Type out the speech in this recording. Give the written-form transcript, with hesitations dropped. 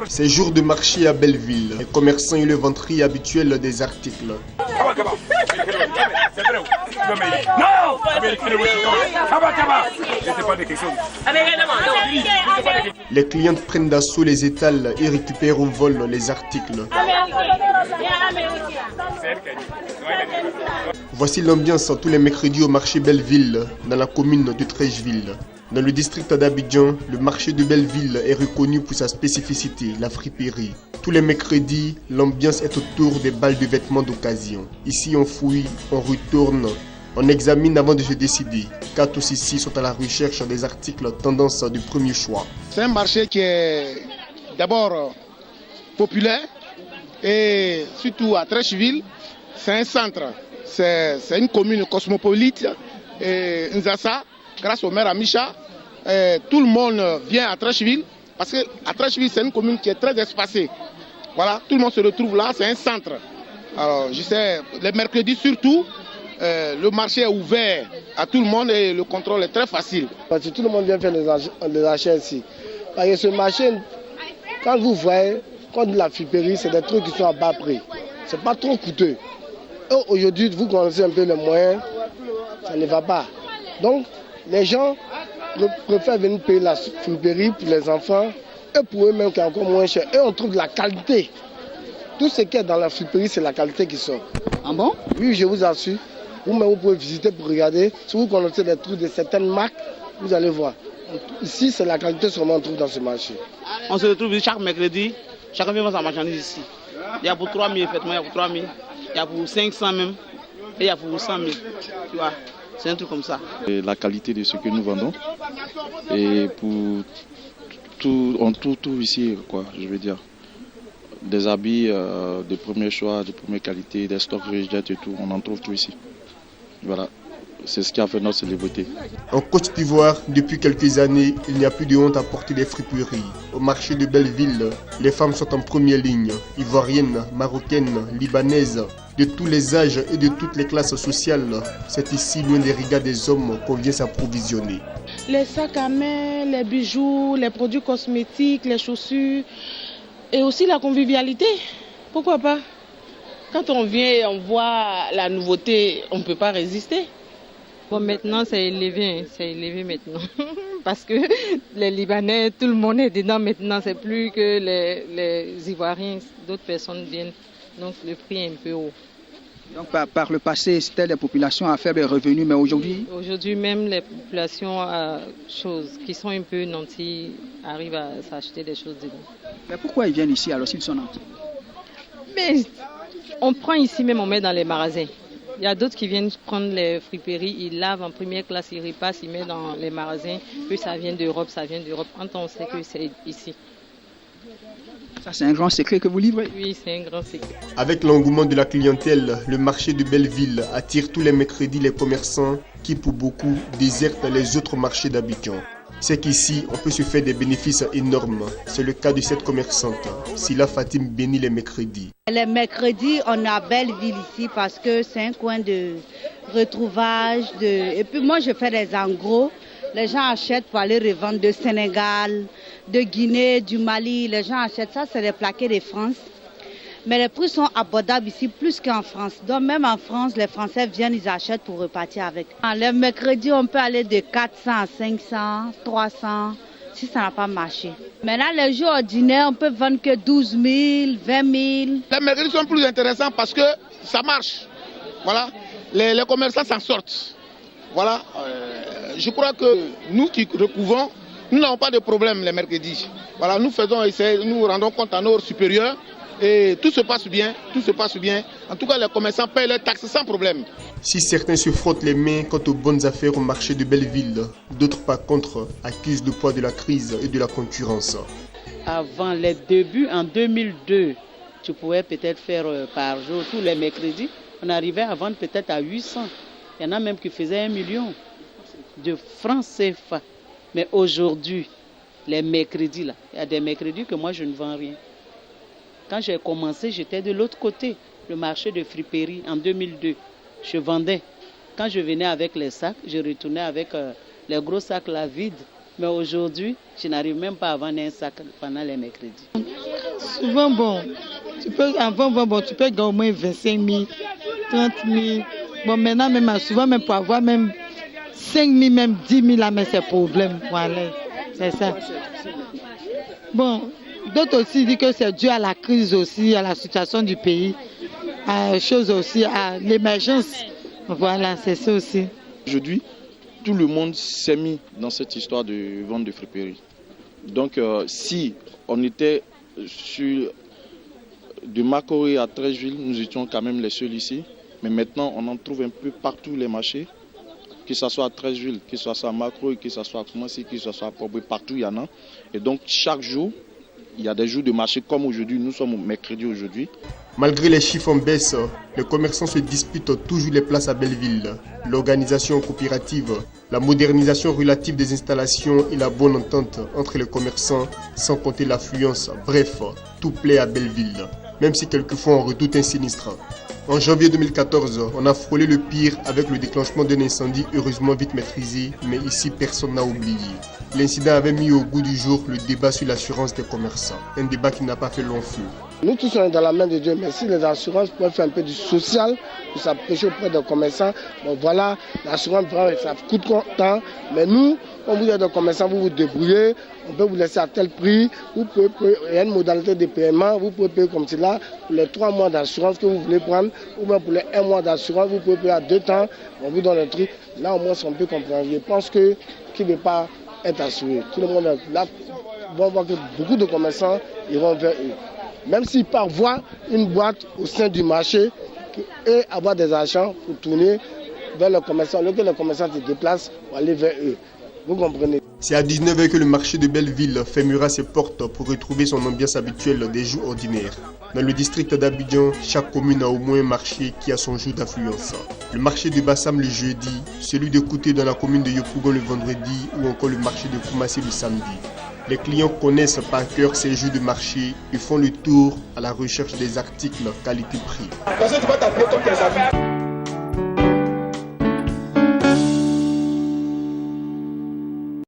Ces jours de marché à Belleville, les commerçants et le ventrier habituel des articles. Les clients prennent d'assaut les étals et récupèrent au vol les articles. Voici l'ambiance tous les mercredis au marché Belleville, dans la commune de Treichville. Dans le district d'Abidjan, le marché de Belleville est reconnu pour sa spécificité, la friperie. Tous les mercredis, l'ambiance est autour des balles de vêtements d'occasion. Ici, on fouille, on retourne, on examine avant de se décider, car tous ici sont à la recherche des articles tendance du premier choix. C'est un marché qui est d'abord populaire et surtout à Treichville, c'est un centre, c'est une commune cosmopolite et Nzassa, grâce au maire Amicha, tout le monde vient à Treichville parce qu'à Treichville c'est une commune qui est très espacée. Voilà, tout le monde se retrouve là, c'est un centre. Alors je sais, les mercredis surtout, le marché est ouvert à tout le monde et le contrôle est très facile. Parce que tout le monde vient faire des achats ici. Parce que ce marché, quand vous voyez, comme la friperie, c'est des trucs qui sont à bas prix. C'est pas trop coûteux. Aujourd'hui, vous connaissez un peu les moyens, ça ne va pas. Donc, les gens préfèrent venir payer la friperie pour les enfants et pour eux-mêmes qui est encore moins cher. Et on trouve de la qualité. Tout ce qui est dans la friperie, c'est la qualité qui sort. Ah bon? Oui, je vous assure. Vous-même, vous pouvez visiter pour regarder. Si vous connaissez des trucs de certaines marques, vous allez voir. Ici, c'est la qualité seulement qu'on trouve dans ce marché. On se retrouve ici chaque mercredi. Chacun vient vendre sa marchandise ici. Il y a pour 3 000, effectivement, il y a pour 3 000. Il y a pour 500 même. Et il y a pour 100 000. Tu vois, c'est un truc comme ça. Et la qualité de ce que nous vendons. Et pour tout, on trouve tout ici, quoi, je veux dire. Des habits de premier choix, de première qualité, des stocks végétaux et tout, on en trouve tout ici. Voilà, c'est ce qui a fait notre célébrité. En Côte d'Ivoire, depuis quelques années, il n'y a plus de honte à porter des friperies. Au marché de Belleville, les femmes sont en première ligne. Ivoiriennes, marocaines, libanaises, de tous les âges et de toutes les classes sociales. C'est ici, loin des regards des hommes, qu'on vient s'approvisionner. Les sacs à main, les bijoux, les produits cosmétiques, les chaussures et aussi la convivialité. Pourquoi pas? Quand on vient et on voit la nouveauté, on ne peut pas résister. Bon, maintenant, c'est élevé maintenant. Parce que les Libanais, tout le monde est dedans maintenant. C'est plus que les Ivoiriens, d'autres personnes viennent. Donc, le prix est un peu haut. Donc, par le passé, c'était les populations à faible revenu, mais aujourd'hui? Aujourd'hui, même les populations qui sont un peu nantis arrivent à s'acheter des choses dedans. Mais pourquoi ils viennent ici alors s'ils sont nantis? Mais on prend ici même, on met dans les magasins. Il y a d'autres qui viennent prendre les friperies, ils lavent en première classe, ils repassent, ils mettent dans les magasins. Puis ça vient d'Europe, Quand on sait que c'est ici. Ça, c'est un grand secret que vous livrez? Oui, c'est un grand secret. Avec l'engouement de la clientèle, le marché de Belleville attire tous les mercredis les commerçants qui, pour beaucoup, désertent les autres marchés d'Abidjan. C'est qu'ici, on peut se faire des bénéfices énormes. C'est le cas de cette commerçante. Sila Fatim bénit les mercredis. Les mercredis, on a Belleville ici parce que c'est un coin de retrouvage. Et puis moi, je fais des en gros. Les gens achètent pour aller revendre de Sénégal, de Guinée, du Mali. Les gens achètent ça, c'est des plaquets de France. Mais les prix sont abordables ici plus qu'en France. Donc même en France, les Français viennent, ils achètent pour repartir avec. Les mercredis, on peut aller de 400 à 500, 300, si ça n'a pas marché. Maintenant, les jours ordinaires, on peut vendre que 12 000, 20 000. Les mercredis sont plus intéressants parce que ça marche. Voilà, les commerçants s'en sortent. Voilà, je crois que nous qui recouvrons, nous n'avons pas de problème les mercredis. Voilà, nous faisons essayer, nous rendons compte à nos supérieurs. Et tout se passe bien, En tout cas, les commerçants payent leurs taxes sans problème. Si certains se frottent les mains quant aux bonnes affaires au marché de Belleville, d'autres par contre accusent le poids de la crise et de la concurrence. Avant les débuts, en 2002, tu pouvais peut-être faire par jour, tous les mercredis, on arrivait à vendre peut-être à 800. Il y en a même qui faisaient 1 million de francs CFA. Mais aujourd'hui, les mercredis, là, il y a des mercredis que moi je ne vends rien. Quand j'ai commencé, j'étais de l'autre côté, le marché de friperie en 2002. Je vendais. quand je venais avec les sacs, je retournais avec les gros sacs là vides. Mais aujourd'hui, je n'arrive même pas à vendre un sac pendant les mercredis. Souvent, bon, tu peux gagner au moins 25 000, 30 000. Bon, maintenant, même souvent, même pour avoir même 5 000, même 10 000, là, mais c'est problème. Voilà, c'est ça. Bon, d'autres aussi disent que c'est dû à la crise aussi, à la situation du pays, à choses aussi, à l'émergence. Voilà, c'est ça aussi. Aujourd'hui, tout le monde s'est mis dans cette histoire de vente de friperie. Donc, si on était de Makoré à Treichville, nous étions quand même les seuls ici. Mais maintenant, on en trouve un peu partout les marchés, que ce soit à Treichville, que ce soit à Makoré, que ce soit à Koumassi, que ce soit à Pobé, partout il y en a. Et donc, chaque jour, il y a des jours de marché comme aujourd'hui. Nous sommes au mercredi aujourd'hui. Malgré les chiffres en baisse, les commerçants se disputent toujours les places à Belleville. L'organisation coopérative, la modernisation relative des installations et la bonne entente entre les commerçants, sans compter l'affluence. Bref, tout plaît à Belleville, même si quelquefois on redoute un sinistre. En janvier 2014, on a frôlé le pire avec le déclenchement d'un incendie heureusement vite maîtrisé, mais ici personne n'a oublié. L'incident avait mis au goût du jour le débat sur l'assurance des commerçants, un débat qui n'a pas fait long feu. Nous tous sommes dans la main de Dieu, mais si les assurances peuvent faire un peu du social pour s'approcher auprès des commerçants, bon voilà, l'assurance ça coûte tant, mais nous, comme vous êtes des commerçants, vous vous débrouillez, on peut vous laisser à tel prix, vous pouvez payer, il y a une modalité de paiement, vous pouvez payer comme cela pour les 3 mois d'assurance que vous voulez prendre, ou bien pour les 1 mois d'assurance, vous pouvez payer à 2 temps, on vous donne le truc, là au moins on peut comprendre. Je pense qu'il ne veut pas être assuré. Tout le monde là, on voit que beaucoup de commerçants iront vers eux. Même s'ils partent voir une boîte au sein du marché et avoir des agents pour tourner vers le commerçant, alors que le commerçant se déplace pour aller vers eux. Vous comprenez? C'est à 19h que le marché de Belleville fermera ses portes pour retrouver son ambiance habituelle des jours ordinaires. Dans le district d'Abidjan, chaque commune a au moins un marché qui a son jour d'affluence. Le marché de Bassam le jeudi, celui de Kouté dans la commune de Yopougon le vendredi ou encore le marché de Koumassi le samedi. Les clients connaissent par cœur ces jours de marché et font le tour à la recherche des articles qualité-prix.